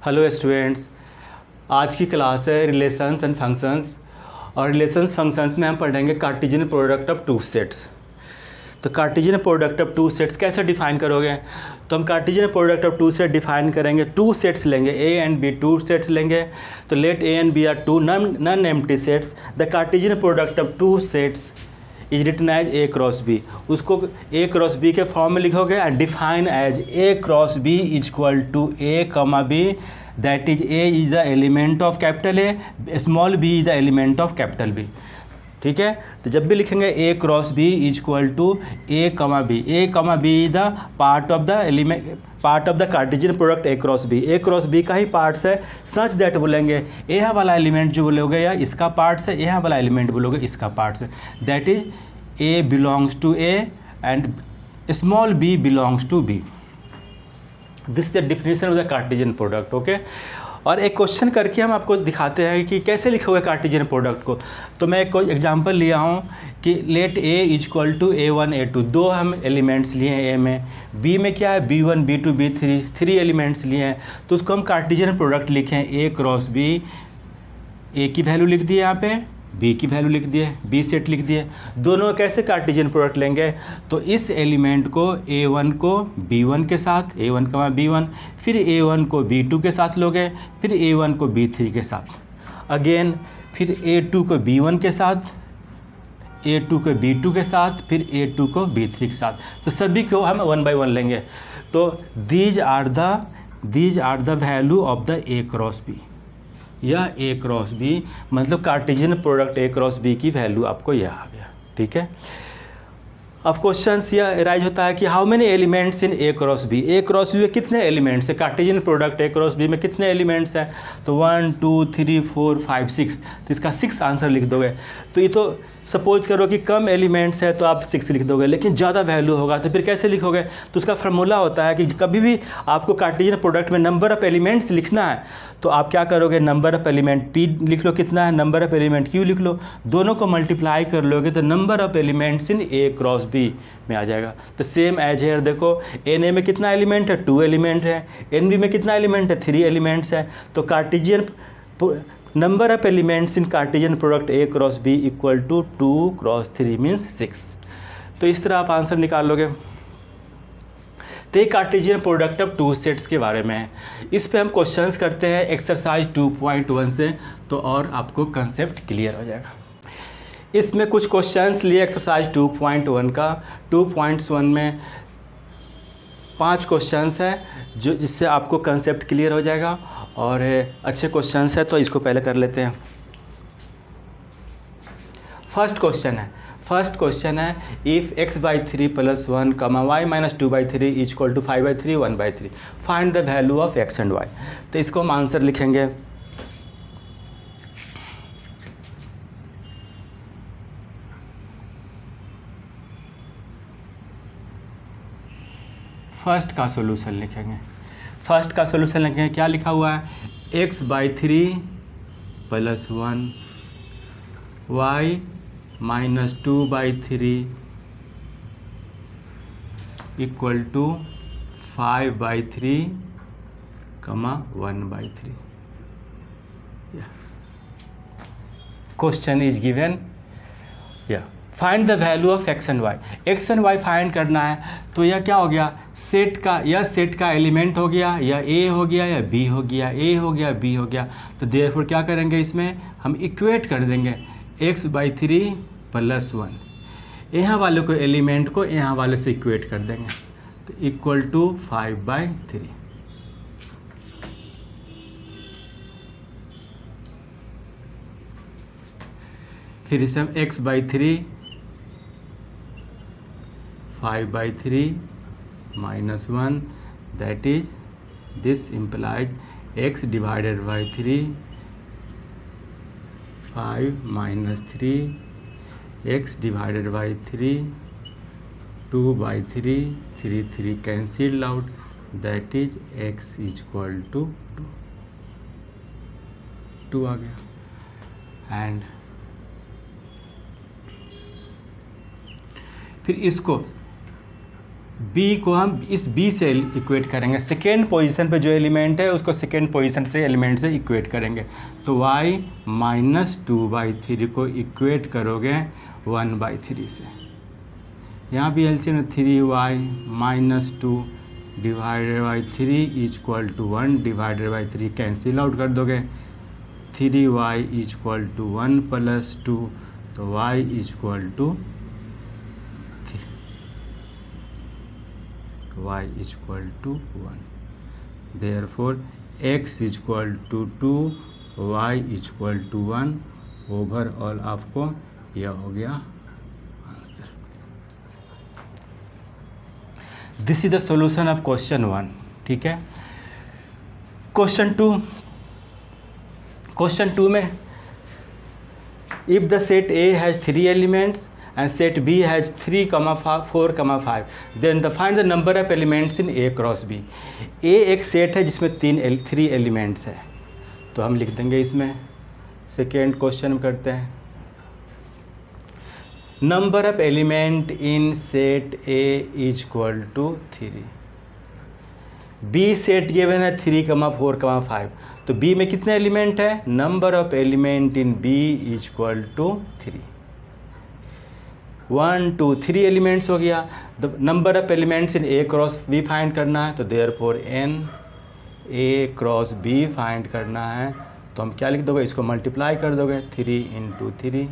Hello students, आज की class है रिलेशंस एंड फंक्शंस। और रिलेशंस फंक्शंस में हम पढ़ेंगे Cartesian product of two sets. तो Cartesian product of two sets कैसे डिफाइन करोगे? तो हम Cartesian product of two set define करेंगे। टू सेट्स लेंगे, A and B, two sets लेंगे। तो let A and B are two non empty sets. The Cartesian product of two sets is written as A cross B. उसको A cross B के form में लिखोगे and define as A cross B is equal to a comma b, that is a is the element of capital A, small b is the element of capital B. ठीक है, तो जब भी लिखेंगे A cross B is equal to a comma b is the part of the Cartesian product A cross B. A cross B का ही parts है, such that बोलेंगे ए वाला एलिमेंट जो बोलोगे या इसका पार्ट्स है, ए वाला एलिमेंट बोलोगे इसका पार्ट्स है। That is a belongs to a and small b belongs to b. This is the definition of the Cartesian product. Okay, और एक क्वेश्चन करके हम आपको दिखाते हैं कि कैसे लिखोगे कार्टेशियन प्रोडक्ट को। तो मैं एक एग्जांपल लिया हूँ कि let A is equal to A1 A2, दो हम एलिमेंट्स लिए हैं ए में। बी में क्या है B1 B2 B3, three elements लिए हैं। तो उसको हम कार्टेशियन प्रोडक्ट लिखें ए क्रॉस बी। ए की वैल्यू लिख दिए, यहाँ पे बी की वैल्यू लिख दिए, बी सेट लिख दिए। दोनों कैसे कार्टेशियन प्रोडक्ट लेंगे? तो इस एलिमेंट को A1 को B1 के साथ, A1 कमा B1, फिर A1 को B2 के साथ लोगे, फिर A1 को B3 के साथ, अगेन फिर A2 को B1 के साथ, A2 को B2 के साथ, फिर A2 को B3 के साथ। तो सभी को हम वन बाय वन लेंगे। तो these are the value of the A cross B. यह ए क्रॉस बी मतलब Cartesian product A cross B की वैल्यू आपको यह आ गया। ठीक है, अब क्वेश्चन यह राइज होता है कि how many elements in A cross B. A cross B में कितने एलिमेंट्स हैं? Cartesian product A cross B में कितने एलिमेंट्स हैं? तो 1 2 3 4 5 6। तो इसका 6 आंसर लिख दोगे। तो ये तो सपोज करो कि कम एलिमेंट्स है तो आप 6 लिख दोगे, लेकिन ज़्यादा वैल्यू होगा तो फिर कैसे लिखोगे? तो उसका फार्मूला होता है कि कभी भी आपको कार्टेशियन प्रोडक्ट में नंबर ऑफ एलिमेंट्स लिखना है तो आप क्या करोगे? नंबर ऑफ एलिमेंट पी लिख लो, कितना है, नंबर ऑफ एलिमेंट क्यू लिख लो, दोनों को मल्टीप्लाई कर लोगे तो number of elements in A cross B में आ जाएगा। तो सेम एज हेयर देखो, एन ए में कितना एलिमेंट है? 2 एलिमेंट है। एन बी में कितना एलिमेंट है? 3 एलिमेंट्स है। तो Cartesian number of elements in Cartesian product A cross B equal to 2 cross 3 means 6। तो इस तरह आप आंसर निकाल लोगे। तो ये Cartesian product of two sets के बारे में है। इस पे हम क्वेश्चंस करते हैं एक्सरसाइज 2.1 से, तो और आपको कंसेप्ट क्लियर हो जाएगा। इसमें कुछ क्वेश्चंस लिए एक्सरसाइज 2.1 का। 2.1 में 5 क्वेश्चंस हैं जो जिससे आपको कंसेप्ट क्लियर हो जाएगा और अच्छे क्वेश्चंस है। तो इसको पहले कर लेते हैं। फर्स्ट क्वेश्चन है if x/3 + 1 y - 2/3 is equal to 5/3 1/3 find the value of x and y। तो इसको हम आंसर लिखेंगे। फर्स्ट का सॉल्यूशन लिखेंगे। क्या लिखा हुआ है? x/3 + 1 y - 2/3 equal to 5/3 1/3। Question is given. Find the value of x and y। x and y find करना है। तो यह क्या हो गया? सेट का एलिमेंट हो गया, या a हो गया या b हो गया, a हो गया b हो गया। तो देयरफॉर क्या करेंगे? इसमें हम इक्वेट कर देंगे x/3 + 1। यहाँ वाले को एलिमेंट को यहाँ वाले से इक्वेट कर देंगे तो इक्वल टू 5/3। फिर इसे हम x/3 5/3 -1, that is this implies x divided by 3 5 - 3 x divided by 3 2/3 3 cancel out, that is x is equal to 2 आ गया। एंड फिर इसको बी को हम इस बी से इक्वेट करेंगे, सेकेंड पोजीशन पे जो एलिमेंट है उसको सेकेंड पोजीशन से एलिमेंट से इक्वेट करेंगे। तो y -2/3 को इक्वेट करोगे 1/3 से। यहाँ भी LCM 3y -2 divided by 3 equal to 1 divided by 3 cancel out कर दोगे। 3y इक्वल टू 1 + 2, तो y equal to y equal to 1। Therefore x equal to 2, y equal to 1। Overall आपको यह हो गया answer. This is the solution of question 1। ठीक है। Question 2 में if the set A has 3 elements and set B has 3, 4, 5, then the find the number of elements in A cross B। A एक set है जिसमें 3 elements है, तो हम लिख देंगे इसमें। सेकेंड क्वेश्चन में करते हैं, number of element in set A equal to 3। B set given है 3, 4, 5, तो B में कितने एलिमेंट है? Number of element in B equal to 3। 1, 2, 3 elements हो गया। The number of elements in A cross B find करना है, तो therefore n A cross B find करना है, तो हम क्या लिख दोगे? इसको मल्टीप्लाई कर दोगे 3 × 3,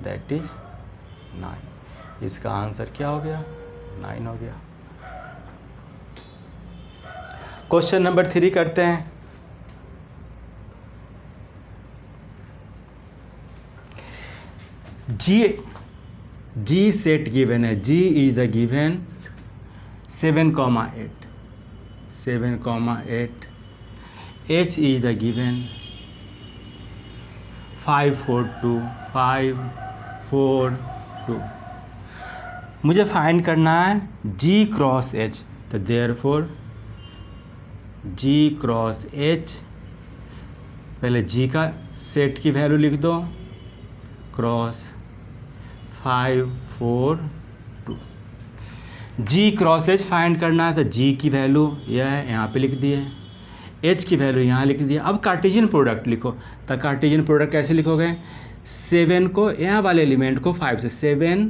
दैट इज 9। इसका आंसर क्या हो गया? 9 हो गया। क्वेश्चन नंबर 3 करते हैं। G सेट गिवन है, G is the given 7,8, 7,8। H is the given 5, 4, 2, 5, 4, 2। मुझे फाइंड करना है G क्रॉस H, तो देयरफॉर G क्रॉस H, पहले G का सेट की वैल्यू लिख दो, cross 5, 4, 2। G cross H find करना है, तो G की वैल्यू यह है, यहाँ पे लिख दिए, H की वैल्यू यहाँ लिख दिया। अब कार्टेशियन प्रोडक्ट लिखो, तो कार्टेशियन प्रोडक्ट कैसे लिखोगे? 7 को यहाँ वाले एलिमेंट को 5 से, 7,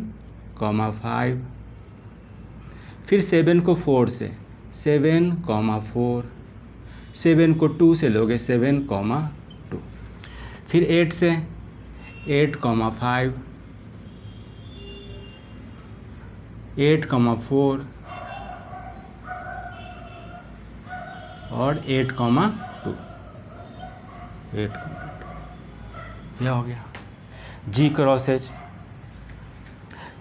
5, फिर 7 को 4 से, 7, 4, 7 को 2 से लोगे, 7, 2, फिर 8 से, 8, 5, 8, 4 और 8, 2, 8, 2। यह हो गया G क्रॉस H।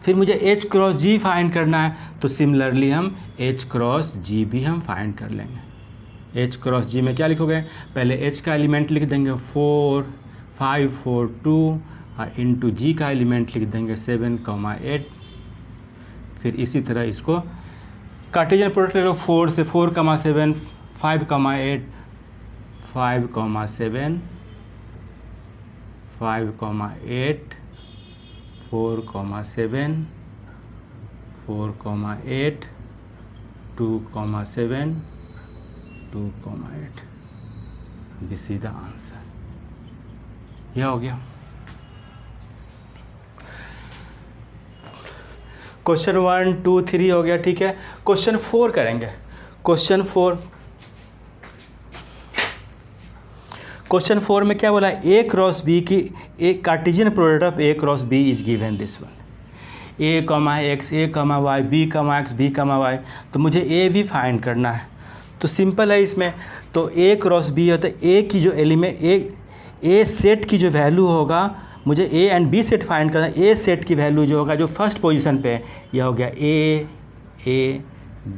फिर मुझे H क्रॉस G फाइंड करना है, तो सिमिलरली हम H क्रॉस G भी हम फाइंड कर लेंगे। H क्रॉस G में क्या लिखोगे? पहले H का एलिमेंट लिख देंगे 4, 5, 4, 2 और इंटू G का एलिमेंट लिख देंगे 7, 8। फिर इसी तरह इसको कार्टेशियन प्रोडक्ट ले लो, 4 से 4, 7, 5, 8, 5, 7, 5, 8, 4, 7, 4, 8, 2, 7, 2, 8। This is the answer. यह हो गया। क्वेश्चन 1, 2, 3 हो गया। ठीक है। क्वेश्चन 4 करेंगे। क्वेश्चन 4 में क्या बोला? A क्रॉस B की एक Cartesian product of A cross B is given this one, A, X, A, Y, B, X, B, Y। तो मुझे A भी फाइंड करना है, तो सिंपल है इसमें। तो A क्रॉस B होता है, A की जो एलिमेंट A सेट की जो वैल्यू होगा, मुझे A and B set find करना है। A सेट की वैल्यू जो होगा, जो फर्स्ट पोजीशन पे है, यह हो गया A,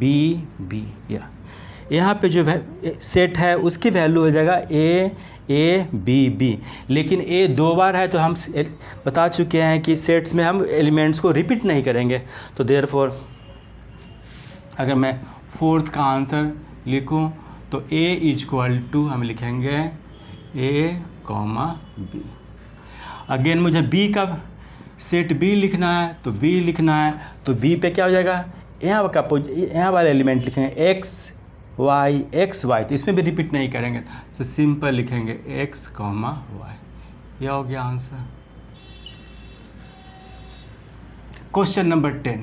B, B। यहाँ पे जो सेट है उसकी वैल्यू हो जाएगा A, B, B। लेकिन A 2 बार है, तो हम बता चुके हैं कि सेट्स में हम एलिमेंट्स को रिपीट नहीं करेंगे। तो देयरफॉर अगर मैं 4th का आंसर लिखूं, तो A इक्वल टू हम लिखेंगे A, B। अगेन मुझे B का सेट B लिखना है, तो B लिखना है, तो B पे क्या हो जाएगा? यहाँ वाला एलिमेंट लिखेंगे x y, तो इसमें भी रिपीट नहीं करेंगे, तो सिंपल लिखेंगे x, y। यह हो गया आंसर। क्वेश्चन नंबर 10,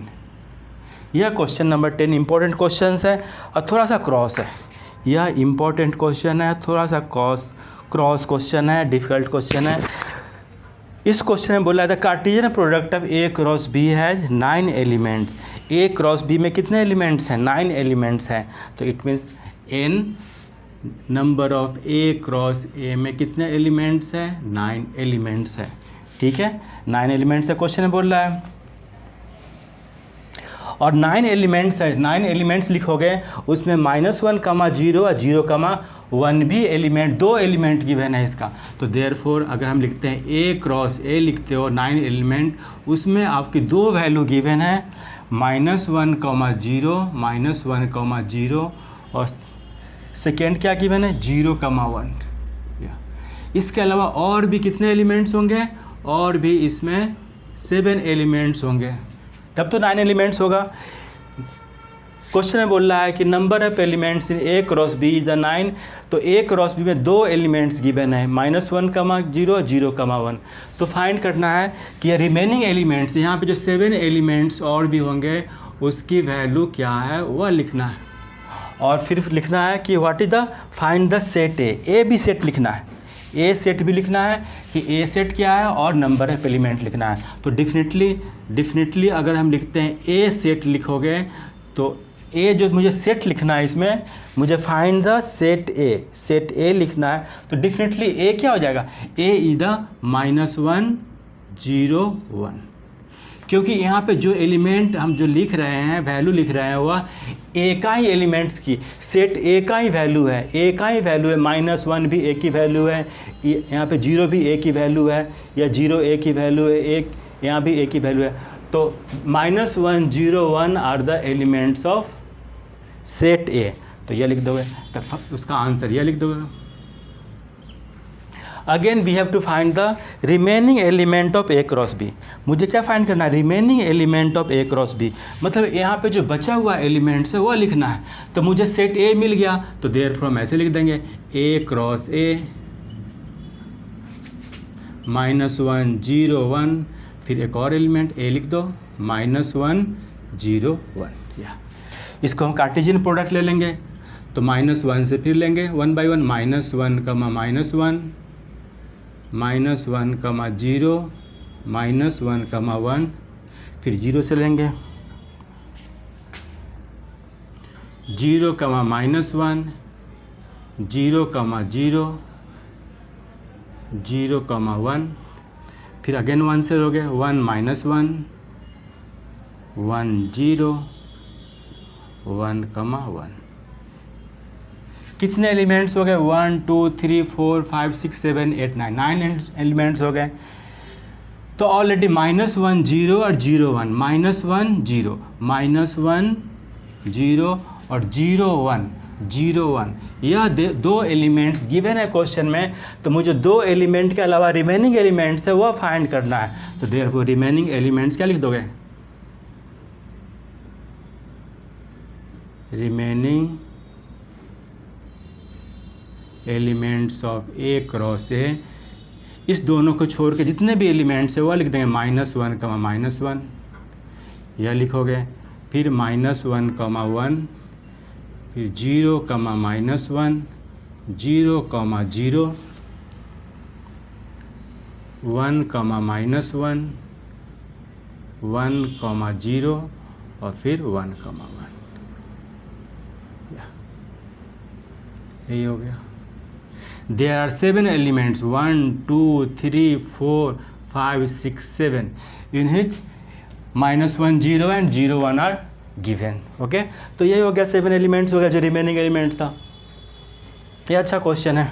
यह क्वेश्चन नंबर 10 इंपॉर्टेंट क्वेश्चन है और थोड़ा सा क्रॉस है। यह इंपॉर्टेंट क्वेश्चन है, थोड़ा सा क्रॉस क्वेश्चन है, डिफिकल्ट क्वेश्चन है। इस क्वेश्चन में बोला था Cartesian product of A cross B has 9 elements. A cross B में कितने एलिमेंट्स हैं? 9 एलिमेंट्स हैं। तो it means n number of A cross A में कितने एलिमेंट्स हैं? 9 एलिमेंट्स हैं। ठीक है, 9 एलिमेंट्स है क्वेश्चन में बोल रहा है, और 9 एलिमेंट्स है। 9 एलिमेंट्स लिखोगे उसमें -1, 0 और 0, 1 भी एलिमेंट, 2 एलिमेंट गिवन है इसका। तो देयरफॉर अगर हम लिखते हैं A क्रॉस A लिखते हो 9 एलिमेंट, उसमें आपकी 2 वैल्यू गिवन है, -1, 0, -1, 0, और सेकेंड क्या गिवन है? 0, 1। इसके अलावा और भी कितने एलिमेंट्स होंगे? और भी इसमें 7 एलिमेंट्स होंगे, तब तो 9 एलिमेंट्स होगा। क्वेश्चन में बोल रहा है कि number of elements in A cross B is the 9, तो A क्रॉस B में 2 एलिमेंट्स गिवन है, -1, 0, 0, 1। तो फाइंड करना है कि रिमेनिंग एलिमेंट्स, यहाँ पे जो 7 एलिमेंट्स और भी होंगे उसकी वैल्यू क्या है वह लिखना है, और फिर लिखना है कि what is the find the set A भी सेट लिखना है, A सेट भी लिखना है कि A सेट क्या है, और नंबर ऑफ एलिमेंट लिखना है। तो डेफिनेटली अगर हम लिखते हैं A सेट लिखोगे, तो A जो मुझे सेट लिखना है, इसमें मुझे फाइंड द सेट A लिखना है, तो डेफिनेटली A क्या हो जाएगा? A इज द -1, 0, 1, क्योंकि यहाँ पे जो एलिमेंट हम जो लिख रहे हैं, वैल्यू लिख रहे हैं, वह A का ही एलिमेंट्स की, सेट A का ही वैल्यू है, A का ही वैल्यू है। -1 भी A की वैल्यू है, यहाँ पे 0 भी A की वैल्यू है, या 0 A की वैल्यू है, एक यहाँ भी A की वैल्यू है। तो -1, 0, 1 are the elements of set A। तो यह लिख दोगे, तो उसका आंसर यह लिख दोगे। Again we have to find the remaining element of A cross B। मुझे क्या फाइंड करना है? Remaining element of A cross B, मतलब यहाँ पे जो बचा हुआ एलिमेंट्स है वो लिखना है। तो मुझे सेट A मिल गया, तो देयरफॉर हम ऐसे लिख देंगे A क्रॉस A, -1, 0, 1, फिर एक और एलिमेंट A लिख दो, -1, 0, 1। या इसको हम कार्टेशियन प्रोडक्ट ले लेंगे, तो -1 से फिर लेंगे 1 by 1, -1, -1, -1, 0, -1, 1, फिर 0 से लेंगे, 0, -1, 0, 0, 0, 1, फिर अगेन 1 से लोगे, 1, -1, 1, 0, 1, 1। कितने एलिमेंट्स हो गए? 1, 2, 3, 4, 5, 6, 7, 8, 9 एलिमेंट्स हो गए। तो ऑलरेडी -1, 0 और 0, 1, -1, 0, -1, 0 और 0, 1, 0, 1, यह 2 एलिमेंट्स गिवन है क्वेश्चन में। तो मुझे 2 एलिमेंट के अलावा रिमेनिंग एलिमेंट्स है वह फाइंड करना है। तो देयरफॉर रिमेनिंग एलिमेंट्स क्या लिख दोगे? Remaining elements of A cross A, इस दोनों को छोड़ के जितने भी एलिमेंट्स है वह लिख देंगे, -1, -1, यह लिखोगे, फिर -1, 1, फिर 0, -1, 0, 0, 1, -1, 1, 0, और फिर 1, 1। यही हो गया। There are 7 elements, 1, 2, 3, 4, 5, 6, 7, in which -1, 0 and 0, 1 are given. Okay, तो यही हो गया, 7 एलिमेंट्स हो गया जो रिमेनिंग एलिमेंट्स था। ये अच्छा क्वेश्चन है।